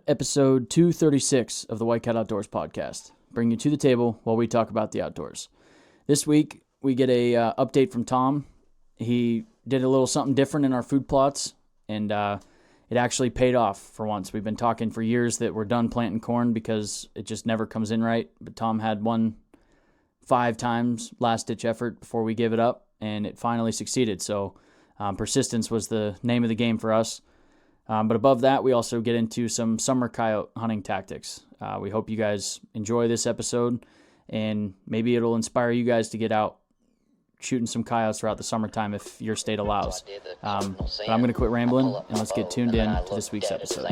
Episode 236 of the White Cat Outdoors podcast, bring you to the table while we talk about the outdoors. This week, we get a update from Tom. He did a little something different in our food plots, and it actually paid off for once. We've been talking for years that we're done planting corn because it just never comes in right, but Tom had 5 times last-ditch effort before we gave it up, and it finally succeeded. So persistence was the name of the game for us. But above that, we also get into some summer coyote hunting tactics. We hope you guys enjoy this episode, and maybe it'll inspire you guys to get out shooting some coyotes throughout the summertime if your state allows. But I'm going to quit rambling, and let's get tuned in to this week's episode.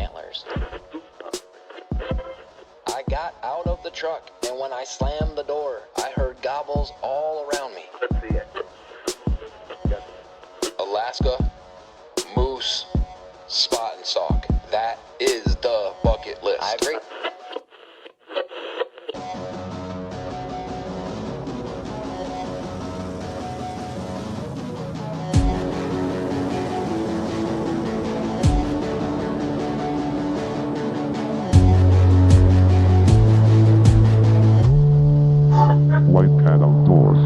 I got out of the truck, and when I slammed the door, I heard gobbles all around me. Let's see it. Alaska, moose, spot and stalk. That is the bucket list. I agree. White Cat Outdoors.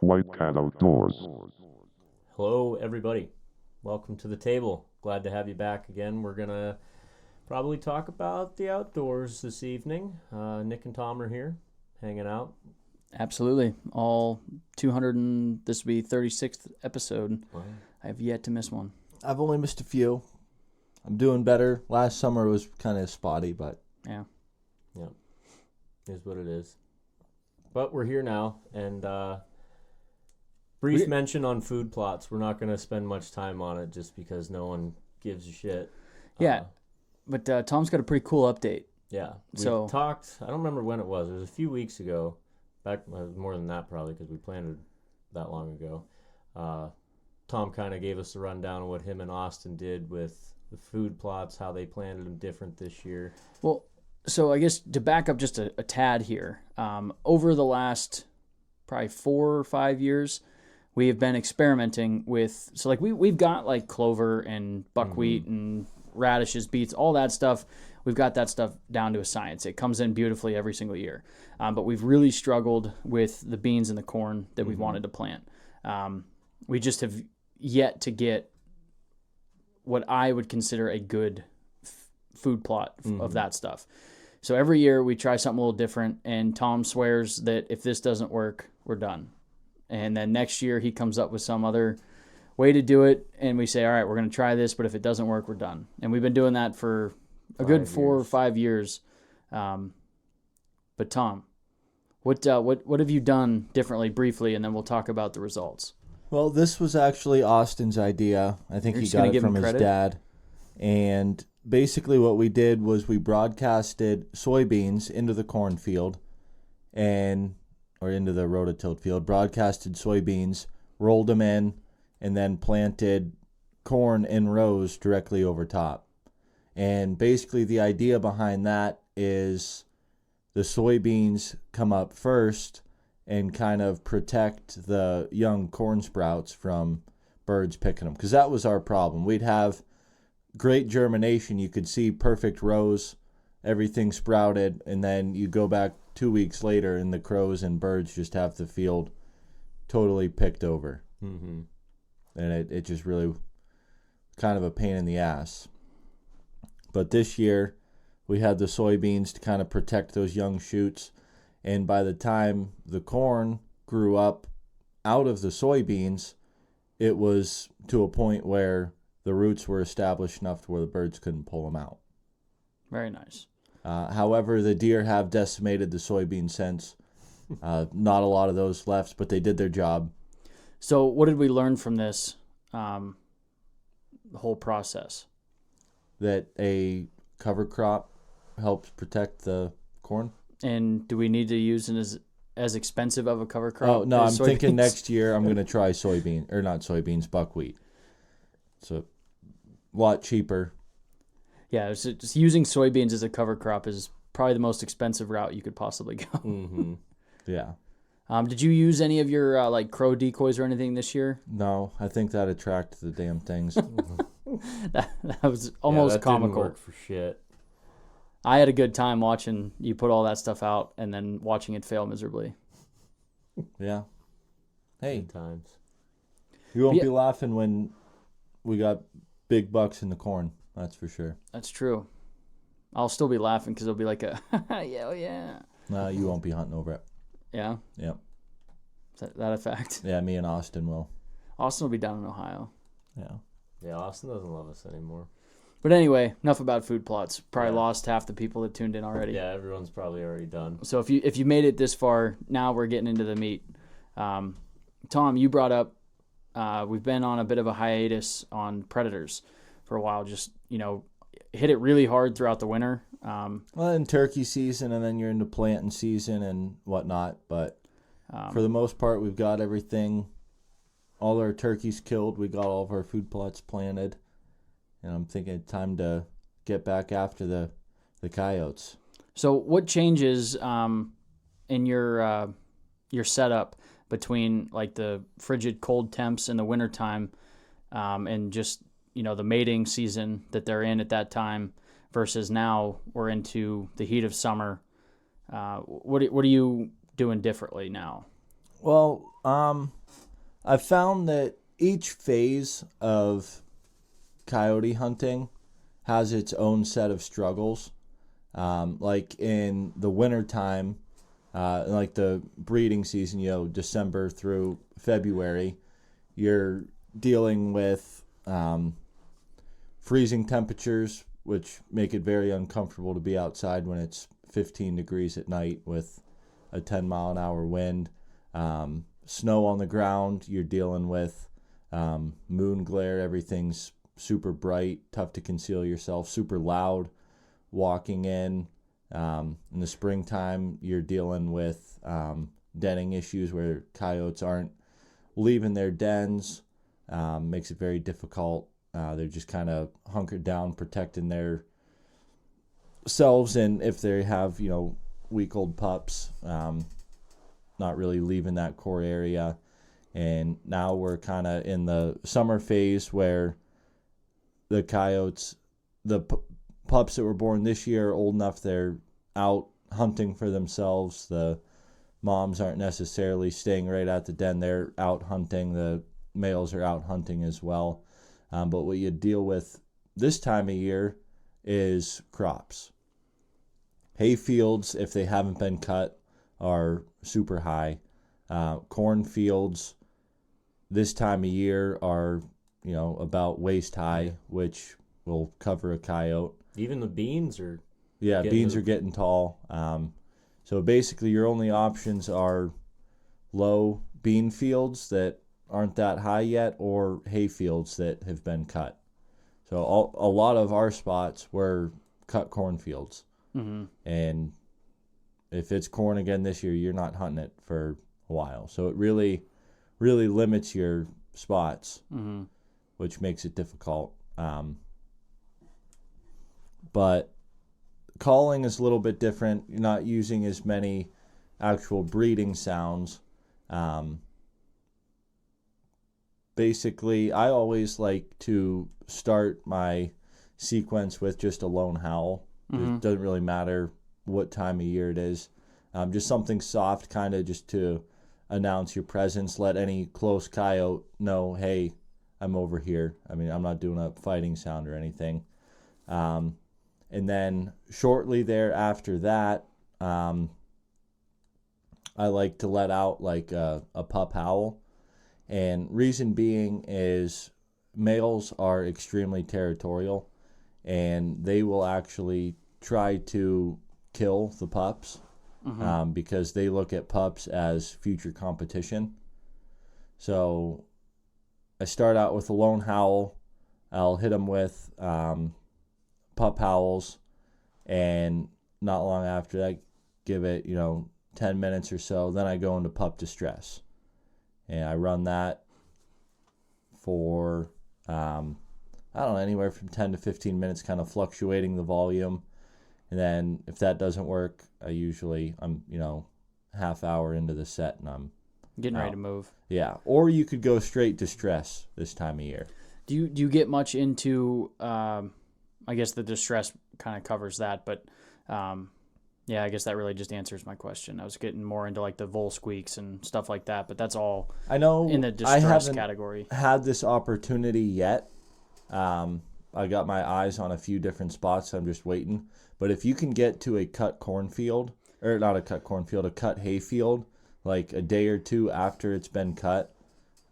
White Cat Outdoors. Hello, everybody. Welcome to the table. Glad to have you back again. We're going to probably talk about the outdoors this evening. Nick and Tom are here, hanging out. Absolutely. All 200 and this will be 36th episode. Wow. I have yet to miss one. I've only missed a few. I'm doing better. Last summer was kind of spotty, but Yeah. Is what it is. But we're here now, and brief mention on food plots. We're not going to spend much time on it just because no one gives a shit. Yeah. But Tom's got a pretty cool update. Yeah. We So- talked, I don't remember when it was. It was a few weeks ago. More than that probably because we planted that long ago. Tom kind of gave us a rundown of what him and Austin did with the food plots, how they planted them different this year. Well, so I guess to back up just a tad here, over the last probably 4 or 5 years, we have been experimenting with, so like we've got like clover and buckwheat and radishes, beets, all that stuff. We've got that stuff down to a science. It comes in beautifully every single year. But we've really struggled with the beans and the corn that we've wanted to plant. We just have yet to get what I would consider a good food plot of that stuff. So every year we try something a little different, and Tom swears that if this doesn't work, we're done. And then next year he comes up with some other way to do it, and we say, all right, we're going to try this, but if it doesn't work, we're done. And we've been doing that for a good 4 or 5 years. But Tom, what have you done differently briefly, and then we'll talk about the results. well, this was actually Austin's idea. I think You're he just gonna got it give him from his credit? dad. And basically what we did was we broadcasted soybeans into the cornfield or into the rototilled field, broadcasted soybeans, rolled them in, and then planted corn in rows directly over top. And basically the idea behind that is the soybeans come up first and kind of protect the young corn sprouts from birds picking them. Because that was our problem. We'd have great germination. You could see perfect rows, everything sprouted, and then you go back 2 weeks later and the crows and birds just have the field totally picked over. Mm-hmm. And it just really kind of a pain in the ass. But this year we had the soybeans to kind of protect those young shoots, and by the time the corn grew up out of the soybeans, it was to a point where the roots were established enough to where the birds couldn't pull them out. Very nice. However, the deer have decimated the soybean since. Not a lot of those left, but they did their job. So what did we learn from this, the whole process? That a cover crop helps protect the corn. And do we need to use it as expensive of a cover crop. Oh no, I'm as thinking soybeans. next year I'm gonna try buckwheat. It's a lot cheaper. Yeah, it's just using soybeans as a cover crop is probably the most expensive route you could possibly go. Mm-hmm. Yeah. Did you use any of your like crow decoys or anything this year? No, I think that attracted the damn things. That was almost that comical. Didn't work for shit. I had a good time watching you put all that stuff out and then watching it fail miserably. Yeah. Hey, Good times. you won't Yeah. be laughing when we got big bucks in the corn. That's for sure. That's true. I'll still be laughing because it'll be like a yeah, oh yeah, No, you won't be hunting over it. yeah. Yep. Is that a fact? Yeah, me and Austin will. Austin will be down in Ohio. Yeah. Yeah, Austin doesn't love us anymore. But anyway, enough about food plots. Probably Yeah. lost half the people that tuned in already. Yeah, everyone's probably already done. So if you made it this far, now we're getting into the meat. Tom, you brought up we've been on a bit of a hiatus on predators for a while. Just hit it really hard throughout the winter. Well, in turkey season, and then you're into planting season and whatnot. But for the most part, we've got everything. All our turkeys killed. We got all of our food plots planted. And I'm thinking it's time to get back after the coyotes. So what changes in your setup between like the frigid cold temps in the wintertime and just the mating season that they're in at that time versus now we're into the heat of summer? What are you doing differently now? Well, I've found that each phase of coyote hunting has its own set of struggles. Like in the wintertime, like the breeding season, December through February, you're dealing with freezing temperatures, which make it very uncomfortable to be outside when it's 15 degrees at night with a 10-mile-an-hour wind. Snow on the ground, you're dealing with moon glare, everything's super bright, tough to conceal yourself, super loud walking in. In the springtime, you're dealing with denning issues where coyotes aren't leaving their dens. Makes it very difficult. They're just kind of hunkered down, protecting their selves, and if they have, week-old pups, not really leaving that core area. And now we're kind of in the summer phase where the coyotes, the pups that were born this year are old enough they're out hunting for themselves. The moms aren't necessarily staying right at the den. They're out hunting. The males are out hunting as well. But what you deal with this time of year is crops. Hay fields, if they haven't been cut, are super high. Corn fields this time of year are, about waist high, which will cover a coyote. Even the beans are. Yeah, Getting beans to are getting tall. So basically your only options are low bean fields that aren't that high yet or hay fields that have been cut. So a lot of our spots were cut cornfields. Mm-hmm. And if it's corn again this year, you're not hunting it for a while. So it really, really limits your spots, Mm-hmm. which makes it difficult. But calling is a little bit different. You're not using as many actual breeding sounds. Basically, I always like to start my sequence with just a lone howl. Mm-hmm. It doesn't really matter what time of year it is. Just something soft, kind of just to announce your presence. Let any close coyote know, hey, I'm over here. I mean, I'm not doing a fighting sound or anything. And then shortly thereafter that, I like to let out like a pup howl. And reason being is males are extremely territorial, and they will actually try to kill the pups. Mm-hmm. Because they look at pups as future competition. So I start out with a lone howl. I'll hit them with pup howls, and not long after that, give it, 10 minutes or so. Then I go into pup distress. And I run that for, I don't know, anywhere from 10 to 15 minutes, kind of fluctuating the volume. And then if that doesn't work, I'm, half hour into the set and I'm Getting ready out. to move. Yeah. Or you could go straight to stress this time of year. Do you get much into? I guess the distress kind of covers that, but yeah, I guess that really just answers my question. I was getting more into like the vol squeaks and stuff like that, but that's all I know in the I distress haven't category. had this opportunity yet. I got my eyes on a few different spots. I'm just waiting. But if you can get to a cut cornfield, or not a cut cornfield, a cut hayfield, like a day or two after it's been cut,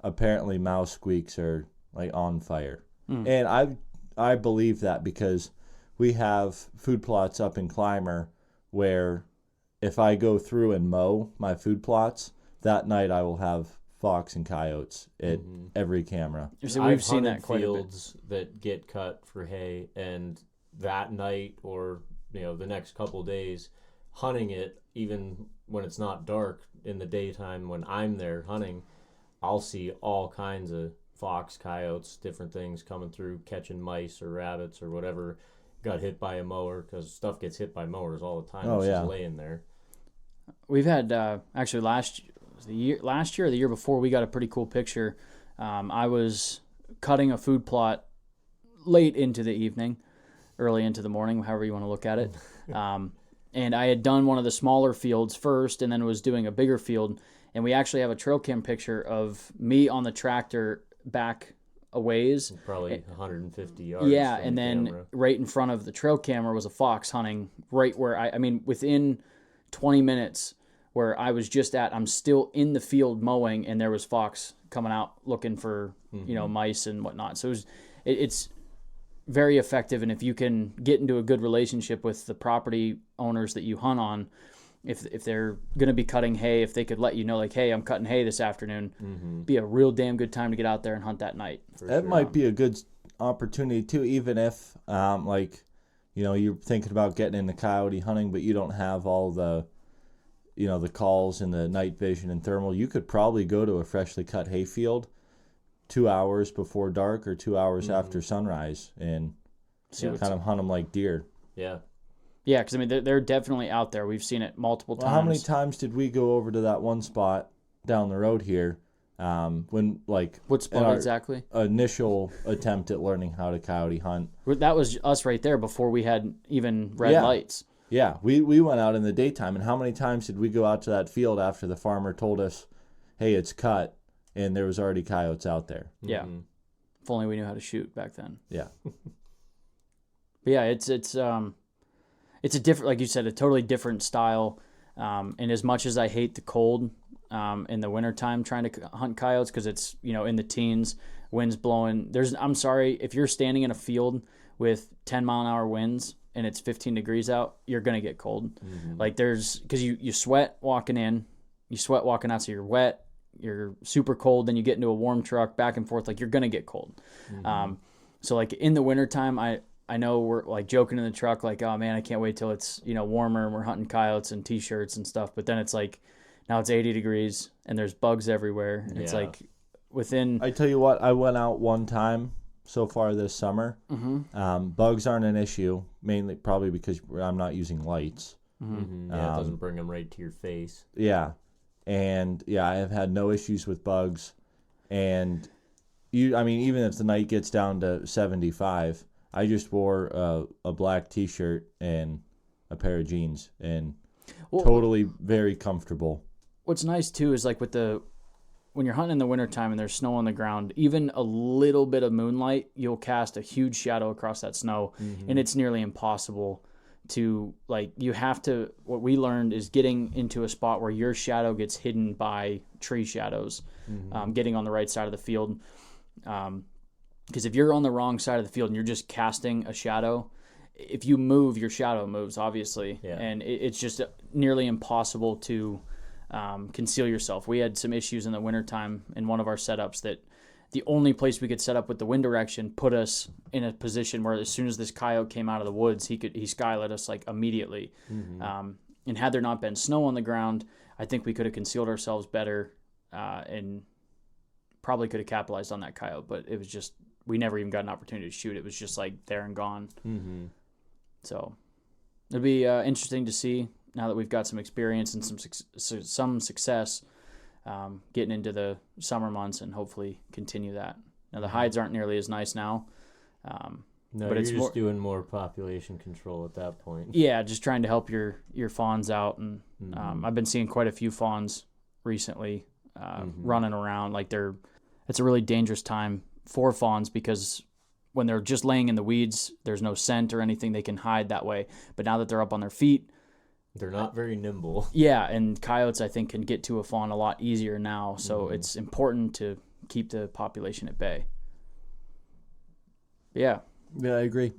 apparently mouse squeaks are like on fire. And I believe that because we have food plots up in Clymer where if I go through and mow my food plots, that night I will have fox and coyotes at every camera. So I've we've seen hunted that quite a bit. fields that get cut for hay, and that night or the next couple days, hunting it, even when it's not dark in the daytime when I'm there hunting, I'll see all kinds of fox, coyotes, different things coming through, catching mice or rabbits or whatever got hit by a mower, because stuff gets hit by mowers all the time. Oh, It's yeah. just laying there. We've had actually last year or the year before, we got a pretty cool picture. I was cutting a food plot late into the evening, early into the morning, however you want to look at it. And I had done one of the smaller fields first, and then was doing a bigger field. And we actually have a trail cam picture of me on the tractor back a ways. Probably 150 yards. Yeah, from and the then camera. right in front of the trail camera was a fox hunting right where I mean, within 20 minutes where I was just at, I'm still in the field mowing, and there was fox coming out looking for, mice and whatnot. So it's very effective. And if you can get into a good relationship with the property owners that you hunt on, if they're going to be cutting hay, if they could let you know, like, hey, I'm cutting hay this afternoon, be a real damn good time to get out there and hunt that night. That might be a good opportunity too, even if you're thinking about getting into coyote hunting, but you don't have all the the calls and the night vision and thermal. You could probably go to a freshly cut hayfield 2 hours before dark or 2 hours after sunrise and kind of hunt them like deer. Yeah. Yeah, because I mean they're definitely out there. We've seen it multiple times. Well, how many times did we go over to that one spot down the road here? When What in spot our exactly? initial attempt at learning how to coyote hunt. That was us right there before we had even red Yeah. lights. Yeah, we went out in the daytime, and how many times did we go out to that field after the farmer told us, "Hey, it's cut," and there was already coyotes out there. Yeah. If only we knew how to shoot back then. Yeah. But yeah, it's a different, like you said, a totally different style. And as much as I hate the cold in the wintertime trying to hunt coyotes, because it's in the teens, winds blowing. I'm sorry, if you're standing in a field with 10-mile-an-hour winds and it's 15 degrees out, you're gonna get cold. Like because you sweat walking in, you sweat walking out, so you're wet. You're super cold, then you get into a warm truck, back and forth, like you're gonna get cold. So like in the wintertime, I know we're like joking in the truck, like, oh man, I can't wait till it's warmer and we're hunting coyotes and t-shirts and stuff. But then it's like now it's 80 degrees and there's bugs everywhere. And it's like within. I tell you what, I went out one time so far this summer. Bugs aren't an issue, mainly probably because I'm not using lights. Yeah, it doesn't bring them right to your face. Yeah. And I have had no issues with bugs. And even if the night gets down to 75, I just wore a black t-shirt and a pair of jeans and totally very comfortable. What's nice too is like when you're hunting in the wintertime and there's snow on the ground, even a little bit of moonlight, you'll cast a huge shadow across that snow, and it's nearly impossible to, like, you have to, what we learned is getting into a spot where your shadow gets hidden by tree shadows, getting on the right side of the field. Because if you're on the wrong side of the field and you're just casting a shadow, if you move, your shadow moves, obviously. Yeah. And it's just nearly impossible to conceal yourself. We had some issues in the wintertime in one of our setups that the only place we could set up with the wind direction put us in a position where as soon as this coyote came out of the woods, he skylit us like immediately. And had there not been snow on the ground, I think we could have concealed ourselves better and probably could have capitalized on that coyote. But it was just, we never even got an opportunity to shoot. It was just like there and gone. Mm-hmm. So it'll be interesting to see now that we've got some experience and some success getting into the summer months and hopefully continue that. Now the hides aren't nearly as nice now. No, but you're it's just more, doing more population control at that point. yeah, just trying to help your fawns out. And Mm-hmm. I've been seeing quite a few fawns recently running around. Like it's a really dangerous time for fawns because when they're just laying in the weeds, there's no scent or anything they can hide that way. But now that they're up on their feet, They're not very nimble. yeah, and coyotes I think can get to a fawn a lot easier now. So it's important to keep the population at bay. But yeah, Yeah, I agree.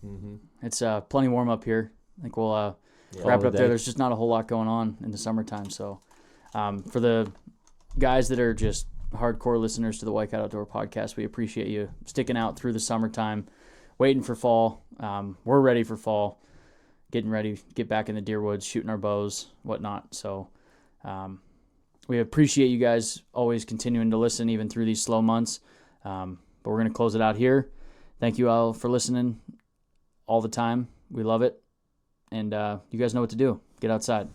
Mm-hmm. it's plenty warm up here. I think we'll wrap it up there. There's just not a whole lot going on in the summertime. So for the guys that are just hardcore listeners to the White Cat Outdoor podcast, we appreciate you sticking out through the summertime, waiting for fall. We're ready for fall, getting ready to get back in the deer woods, shooting our bows, whatnot. So we appreciate you guys always continuing to listen even through these slow months. But we're going to close it out here. Thank you all for listening all the time. We love it. And you guys know what to do. Get outside.